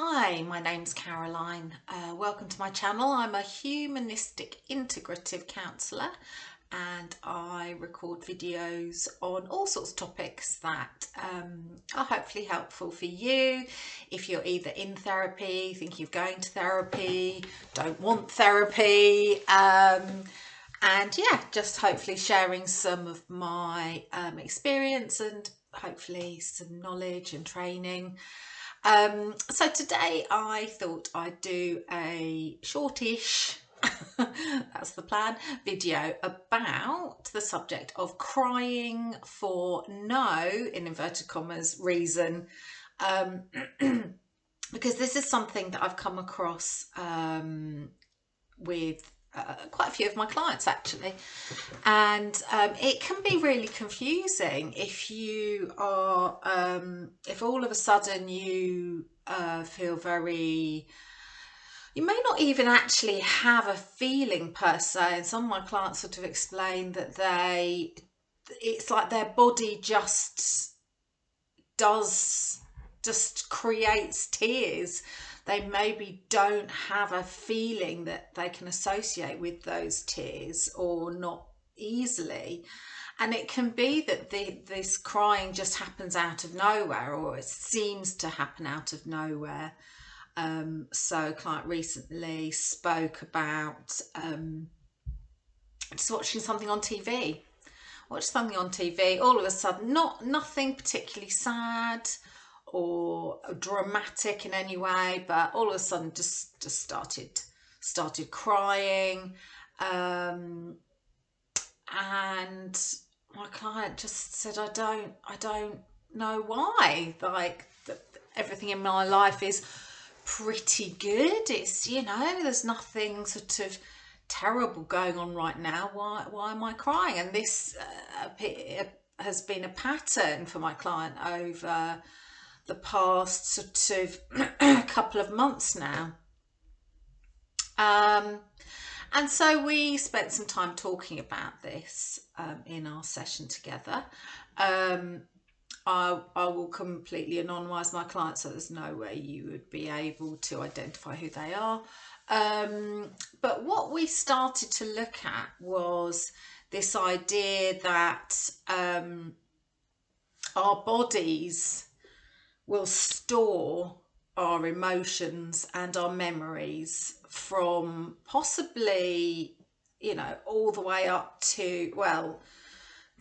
Hi, my name's Caroline. Welcome to my channel. I'm a humanistic integrative counsellor and I record videos on all sorts of topics that are hopefully helpful for you if you're either in therapy, thinking of going to therapy, don't want therapy, and yeah, just hopefully sharing some of my experience and hopefully some knowledge and training. So today I thought I'd do a shortish, that's the plan, video about the subject of crying for no, in inverted commas, reason, because this is something that I've come across with quite a few of my clients actually, and it can be really confusing if you are if all of a sudden you feel very, you may not even actually have a feeling per se, and some of my clients sort of explain that it's like their body just creates tears. They maybe don't have a feeling that they can associate with those tears, or not easily. And it can be that this crying just happens out of nowhere, or it seems to happen out of nowhere. So a client recently spoke about just watching something on TV. Watch something on TV, all of a sudden, nothing particularly sad or dramatic in any way, but all of a sudden just started crying, and my client just said, I don't know why, like everything in my life is pretty good, it's, you know, there's nothing sort of terrible going on right now, why am I crying? And this has been a pattern for my client over the past sort of couple of months now. And so we spent some time talking about this in our session together. I will completely anonymise my clients, so there's no way you would be able to identify who they are. But what we started to look at was this idea that our bodies will store our emotions and our memories from possibly, you know, all the way up to, well,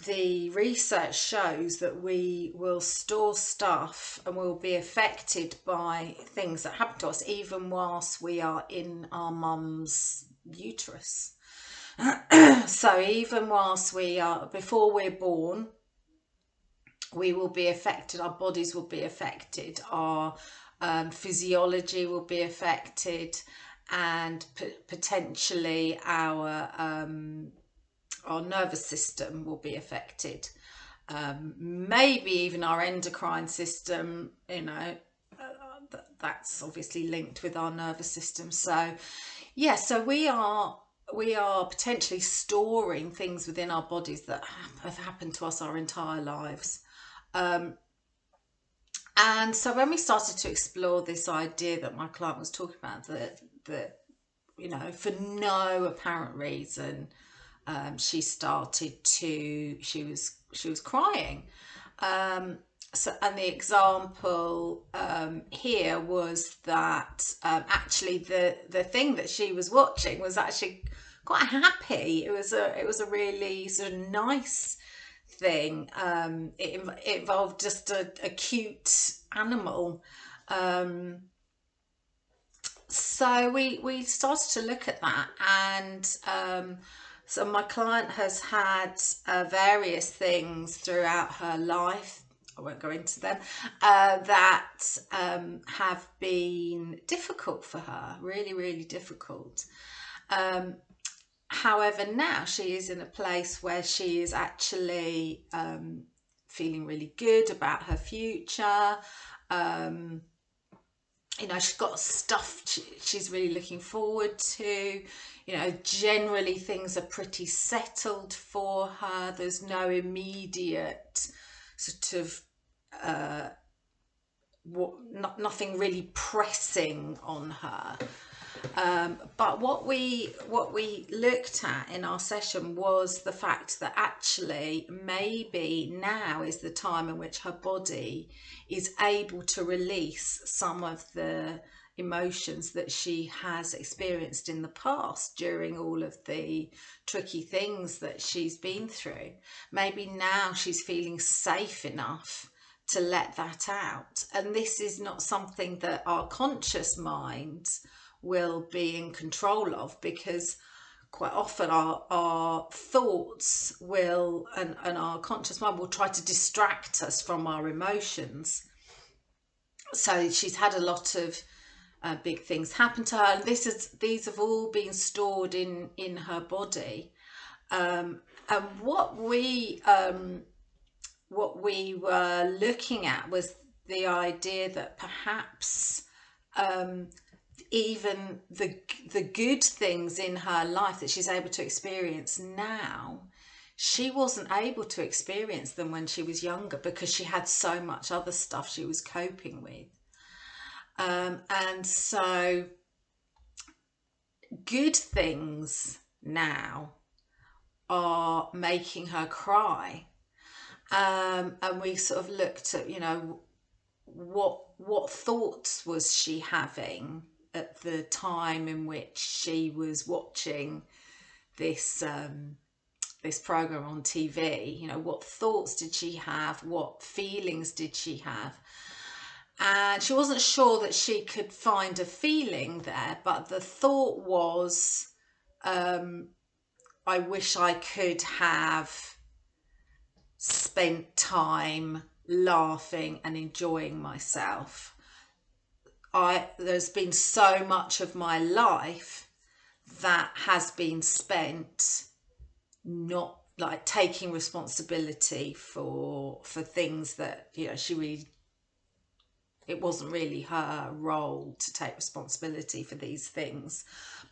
the research shows that we will store stuff and will be affected by things that happen to us even whilst we are in our mum's uterus. So even whilst we are, before we're born, we will be affected, our bodies will be affected, our physiology will be affected, and potentially our nervous system will be affected, maybe even our endocrine system, you know, that's obviously linked with our nervous system. So yeah, so we are potentially storing things within our bodies that have happened to us our entire lives. And so when we started to explore this idea that my client was talking about, that you know, for no apparent reason, she was crying. So, and the example here was that actually the thing that she was watching was actually quite happy. It was a really sort of nice thing. It involved just a cute animal. So we started to look at that, and so my client has had various things throughout her life, I won't go into them, that have been difficult for her, really, really difficult. However, now she is in a place where she is actually feeling really good about her future. You know, she's got stuff she's really looking forward to. You know, generally things are pretty settled for her. There's no immediate sort of nothing really pressing on her. But what we looked at in our session was the fact that actually maybe now is the time in which her body is able to release some of the emotions that she has experienced in the past during all of the tricky things that she's been through. Maybe now she's feeling safe enough to let that out. And this is not something that our conscious mind will be in control of, because quite often our thoughts will and our conscious mind will try to distract us from our emotions. So she's had a lot of big things happen to her, and these have all been stored in her body. And what we were looking at was the idea that perhaps even the good things in her life that she's able to experience now, she wasn't able to experience them when she was younger, because she had so much other stuff she was coping with. And so good things now are making her cry. And we sort of looked at, what thoughts was she having at the time in which she was watching this this program on TV. What thoughts did she have? What feelings did she have? And she wasn't sure that she could find a feeling there, but the thought was, I wish I could have spent time laughing and enjoying myself. There's been so much of my life that has been spent not like taking responsibility for things that it wasn't really her role to take responsibility for these things,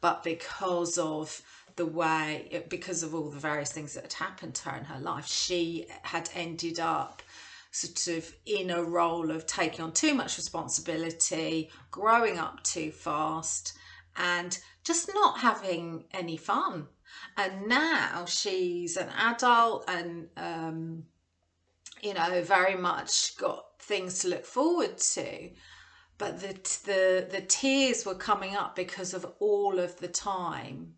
but because of all the various things that had happened to her in her life, she had ended up sort of in a role of taking on too much responsibility, growing up too fast, and just not having any fun. And now she's an adult and very much got things to look forward to, but the tears were coming up because of all of the time,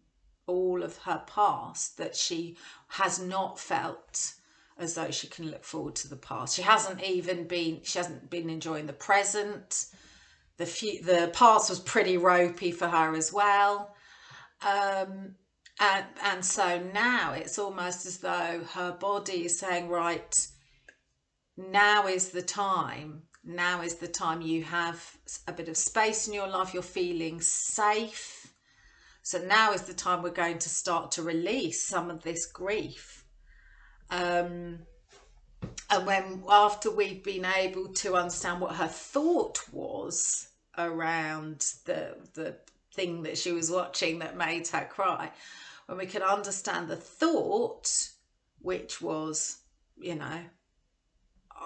all of her past, that she has not felt as though she can look forward to the past. She hasn't been enjoying the present. The past was pretty ropey for her as well. And so now it's almost as though her body is saying, right, now is the time. Now is the time. You have a bit of space in your life. You're feeling safe. So now is the time we're going to start to release some of this grief. And after we've been able to understand what her thought was around the thing that she was watching that made her cry, when we could understand the thought, which was,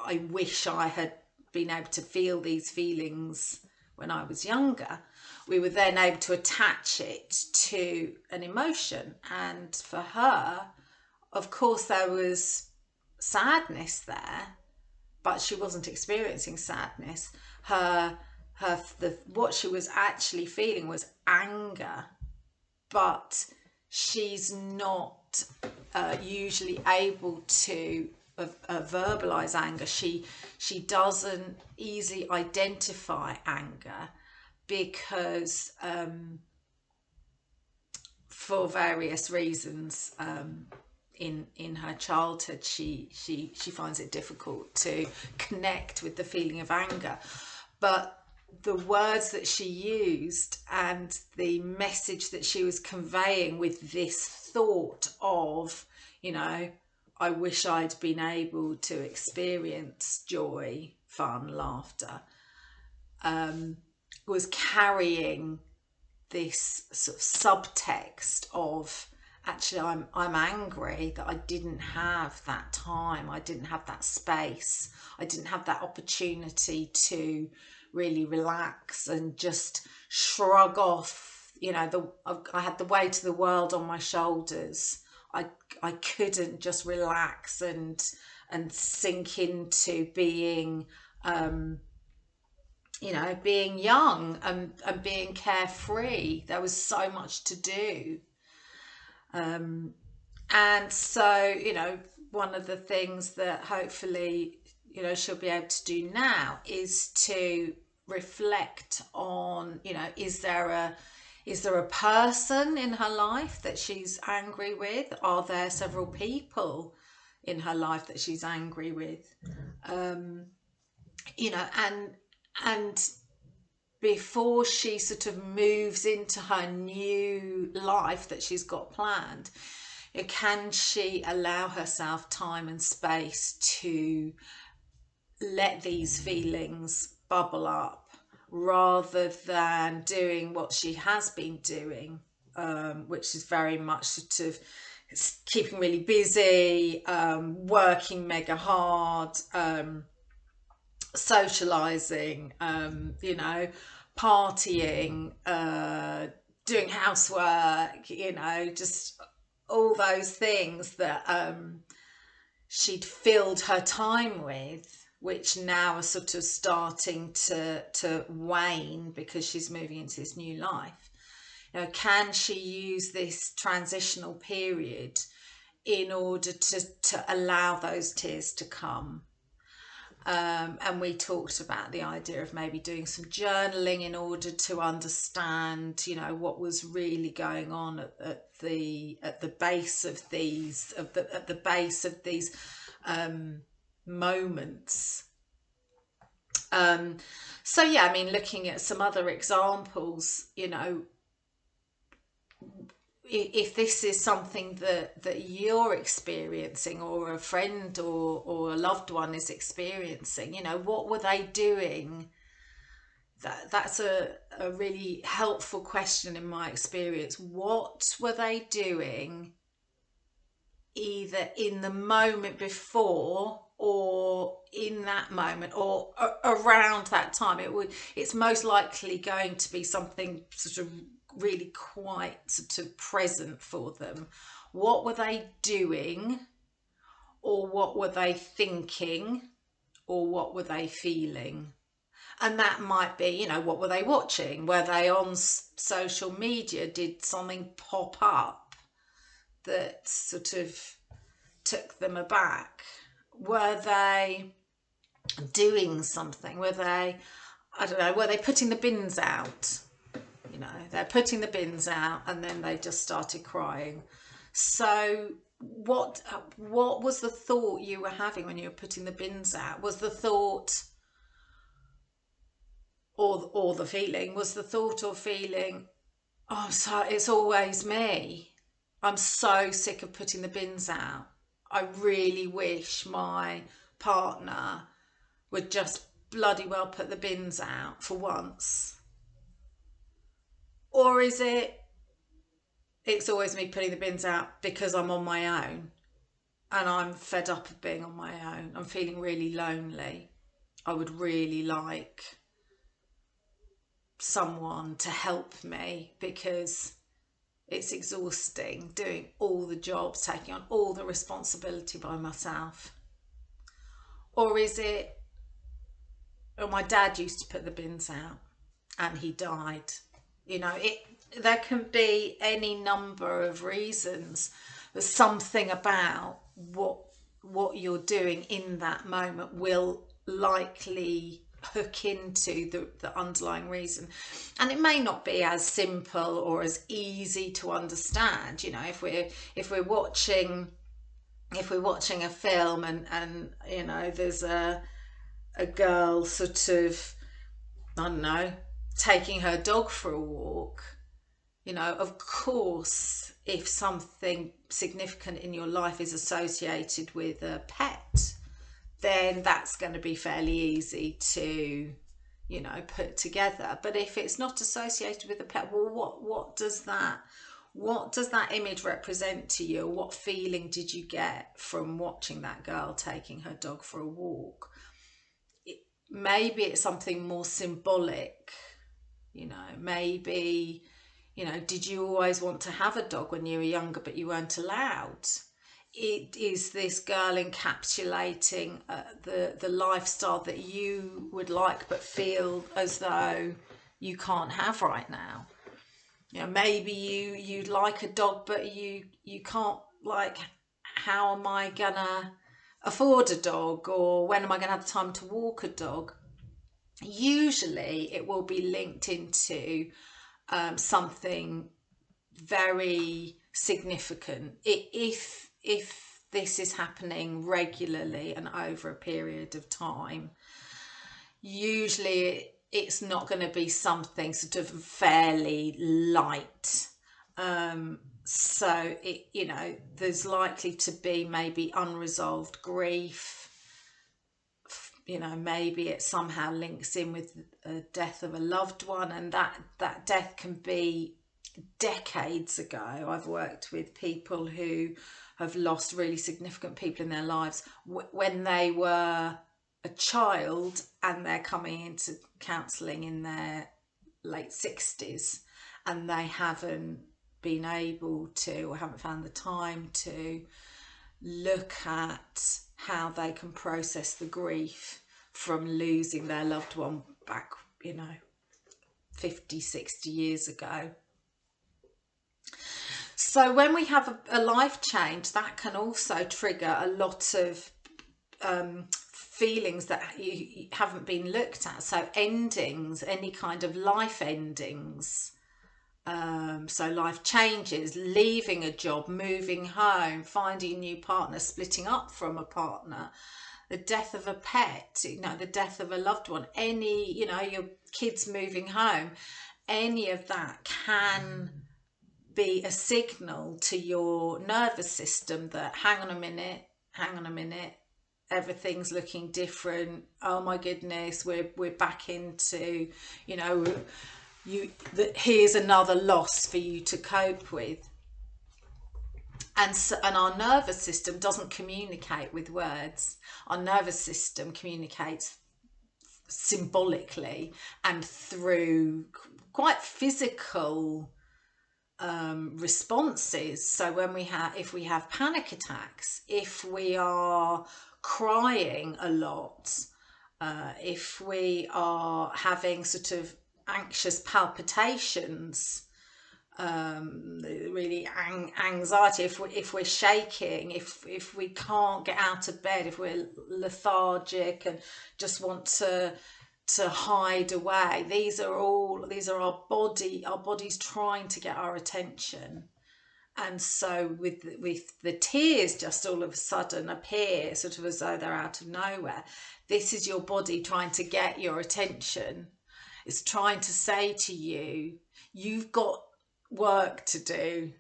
I wish I had been able to feel these feelings when I was younger, we were then able to attach it to an emotion. And for her, of course, there was sadness there, but she wasn't experiencing sadness. What she was actually feeling was anger, but she's not usually able to verbalize anger. She doesn't easily identify anger because for various reasons in her childhood she finds it difficult to connect with the feeling of anger. But the words that she used and the message that she was conveying with this thought of, I wish I'd been able to experience joy, fun, laughter, was carrying this sort of subtext of actually I'm angry that I didn't have that time, I didn't have that space, I didn't have that opportunity to really relax and just shrug off, you know, I had the weight of the world on my shoulders. I couldn't just relax and sink into being you know, being young and being carefree. There was so much to do. And so, you know, one of the things that hopefully, you know, she'll be able to do now is to reflect on, you know, is there a person in her life that she's angry with? Are there several people in her life that she's angry with? You know, and before she sort of moves into her new life that she's got planned, can she allow herself time and space to let these feelings bubble up rather than doing what she has been doing, which is very much sort of keeping really busy, working mega hard, socializing, you know, partying, doing housework, you know, just all those things that she'd filled her time with, which now are sort of starting to wane because she's moving into this new life. You know, can she use this transitional period in order to allow those tears to come? And we talked about the idea of maybe doing some journaling in order to understand, you know, what was really going on at the base of these moments. So yeah, I mean, looking at some other examples, you know, if this is something that you're experiencing, or a friend or a loved one is experiencing, you know, what were they doing? That's a really helpful question in my experience. What were they doing either in the moment before or in that moment or around that time? It's most likely going to be something sort of really quite sort of present for them. What were they doing, or what were they thinking, or what were they feeling? And that might be, you know, what were they watching? Were they on social media? Did something pop up that sort of took them aback? Were they doing something? Were they, I don't know, were they putting the bins out? You know, they're putting the bins out and then they just started crying. So what was the thought you were having when you were putting the bins out? Was the thought or the feeling, was the thought or feeling, oh, so it's always me, I'm so sick of putting the bins out, I really wish my partner would just bloody well put the bins out for once? Or is it, it's always me putting the bins out because I'm on my own and I'm fed up of being on my own, I'm feeling really lonely, I would really like someone to help me because it's exhausting doing all the jobs, taking on all the responsibility by myself? Or is it, oh, my dad used to put the bins out and he died? You know, there can be any number of reasons. There's something about what you're doing in that moment will likely hook into the underlying reason. And it may not be as simple or as easy to understand. You know, if we're watching a film and you know, there's a girl sort of, I don't know, taking her dog for a walk, you know, of course, if something significant in your life is associated with a pet, then that's going to be fairly easy to, you know, put together. But if it's not associated with a pet, well, what does that, What does that image represent to you? What feeling did you get from watching that girl taking her dog for a walk? Maybe it's something more symbolic, you know, maybe, you know, did you always want to have a dog when you were younger but you weren't allowed? Is this girl encapsulating the lifestyle that you would like but feel as though you can't have right now? You know, maybe you'd like a dog but you can't, like, how am I gonna afford a dog, or when am I gonna have time to walk a dog? Usually it will be linked into something very significant. If this is happening regularly and over a period of time, usually it's not going to be something sort of fairly light. So it, you know, there's likely to be maybe unresolved grief. You know, maybe it somehow links in with the death of a loved one, and that death can be decades ago. I've worked with people who have lost really significant people in their lives when they were a child, and they're coming into counselling in their late 60s, and they haven't been able to, or haven't found the time to look at how they can process the grief from losing their loved one back, you know, 50, 60 years ago. So when we have a life change, that can also trigger a lot of feelings that you haven't been looked at. So endings, any kind of life endings. So life changes, leaving a job, moving home, finding a new partner, splitting up from a partner, the death of a pet, you know, the death of a loved one, any, you know, your kids moving home, any of that can be a signal to your nervous system that hang on a minute, everything's looking different. Oh my goodness, we're back into, you know, here's another loss for you to cope with. And so, and our nervous system doesn't communicate with words. Our nervous system communicates symbolically and through quite physical responses. So when if we have panic attacks, if we are crying a lot, if we are having sort of anxious palpitations, really anxiety, if we're shaking, if we can't get out of bed, if we're lethargic and just want to hide away, these are our body's trying to get our attention. And so with the tears just all of a sudden appear, sort of as though they're out of nowhere, this is your body trying to get your attention. It's trying to say to you, you've got work to do.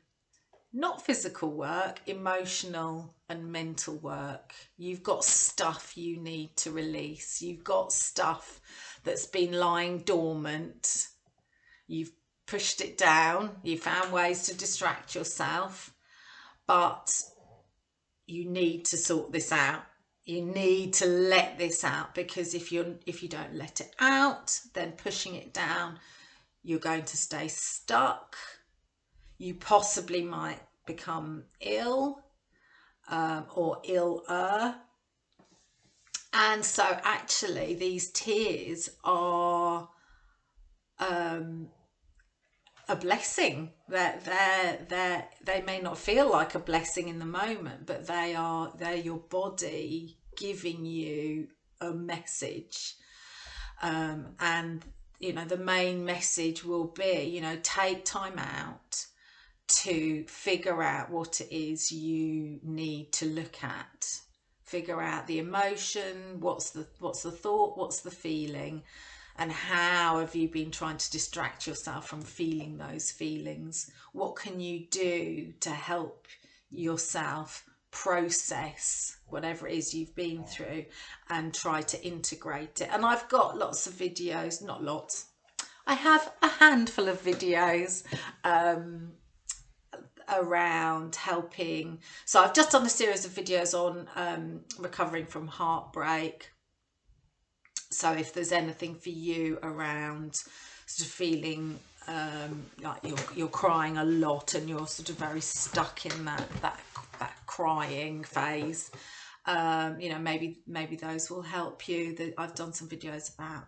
Not physical work, emotional and mental work. You've got stuff you need to release. You've got stuff that's been lying dormant. You've pushed it down. You found ways to distract yourself, but you need to sort this out. You need to let this out, because if you don't let it out, then pushing it down, you're going to stay stuck. You possibly might become ill, or iller. And so actually these tears are a blessing. They may not feel like a blessing in the moment, but they're your body giving you a message. And you know, the main message will be, you know, take time out to figure out what it is you need to look at. Figure out the emotion, what's the thought, what's the feeling, and how have you been trying to distract yourself from feeling those feelings? What can you do to help yourself process whatever it is you've been through and try to integrate it? And I've got lots of videos, not lots, I have a handful of videos around helping. So I've just done a series of videos on recovering from heartbreak. So if there's anything for you around sort of feeling like you're crying a lot and you're sort of very stuck in that crying phase, you know, maybe those will help you. I've done some videos about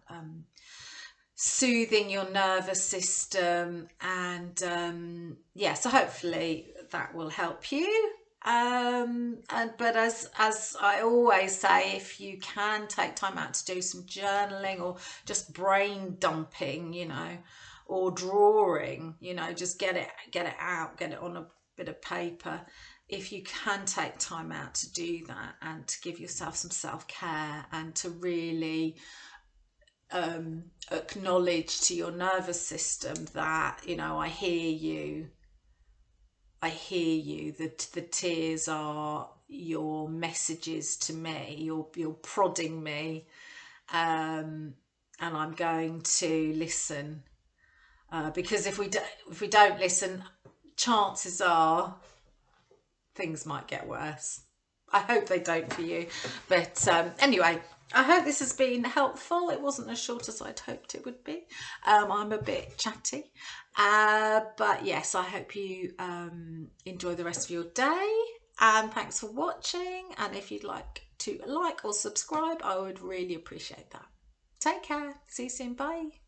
soothing your nervous system, and yeah, so hopefully that will help you. But as I always say, if you can take time out to do some journaling or just brain dumping, you know, or drawing, you know, just get it out, get it on a bit of paper. If you can take time out to do that and to give yourself some self-care and to really acknowledge to your nervous system that, you know, I hear you, that the tears are your messages to me, you're prodding me, and I'm going to listen, because if we don't listen, chances are things might get worse. I hope they don't for you, but anyway, I hope this has been helpful. It wasn't as short as I'd hoped it would be. I'm a bit chatty, but yes, I hope you enjoy the rest of your day, and thanks for watching. And if you'd like to like or subscribe, I would really appreciate that. Take care. See you soon. Bye.